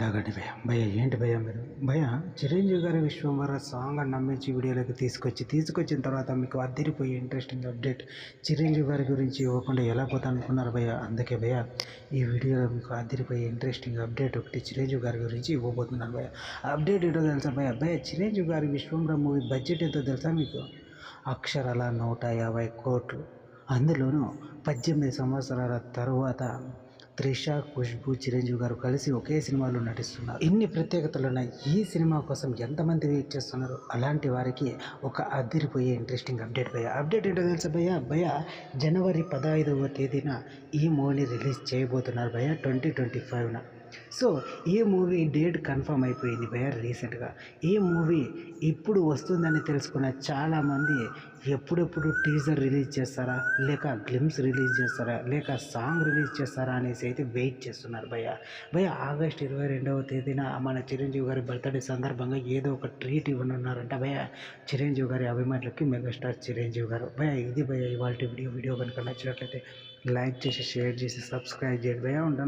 దాగండి భయ్య. భయ్య ఏంటి భయ్య మీరు? భయ్య చిరంజీవి గారి విశ్వంబర సాంగ్ నమ్మించి వీడియోలోకి తీసుకొచ్చిన తర్వాత మీకు అద్దరిపోయే ఇంట్రెస్టింగ్ అప్డేట్ చిరంజీవి గారి గురించి ఇవ్వకుండా ఎలా పోతా అనుకున్నారు భయ్య. అందుకే భయ్య ఈ వీడియోలో మీకు అద్దరిపోయే ఇంట్రెస్టింగ్ అప్డేట్ ఒకటి చిరంజీవి గారి గురించి ఇవ్వబోతున్నాను భయ్య. అప్డేట్ ఏంటో తెలుసా భయ్య? భయ్య చిరంజీవి గారి విశ్వంబర మూవీ బడ్జెట్ ఎంతో తెలుసా మీకు? అక్షరాల 150 కోట్లు. అందులోనూ 18 సంవత్సరాల తరువాత త్రిష, ఖుష్బూ, చిరంజీవి గారు కలిసి ఒకే సినిమాలో నటిస్తున్నారు. ఇన్ని ప్రత్యేకతలు ఉన్నాయి. ఈ సినిమా కోసం ఎంతమంది వెయిట్ చేస్తున్నారు? అలాంటి వారికి ఒక అదిరిపోయే ఇంట్రెస్టింగ్ అప్డేట్ భయ్య. అప్డేట్ ఏంటో తెలుసా భయ్య? జనవరి 15వ తేదీన ఈ మూవీని రిలీజ్ చేయబోతున్నారు భయ్య, 2025న. సో ఈ మూవీ డేట్ కన్ఫర్మ్ అయిపోయింది భయ్య రీసెంట్గా. ఈ మూవీ ఇప్పుడు వస్తుందని తెలుసుకున్న చాలామంది ఎప్పుడెప్పుడు టీజర్ రిలీజ్ చేస్తారా, లేక గ్లిమ్స్ రిలీజ్ చేస్తారా, లేక సాంగ్ రిలీజ్ చేస్తారా అనేసి అయితే వెయిట్ చేస్తున్నారు భయ్య. ఆగస్ట్ 22వ తేదీన మన చిరంజీవి గారి బర్త్డే సందర్భంగా ఏదో ఒక ట్రీట్ ఇవ్వనున్నారంట భయ్య చిరంజీవి గారి అభిమానులకి మెగాస్టార్ చిరంజీవి గారు. భయ్య ఇది భయ్య ఇవాళ వీడియో కనుక నచ్చినట్లయితే లైక్ చేసి, షేర్ చేసి, సబ్స్క్రైబ్ చేయండి భయ్య. ఉంటాను.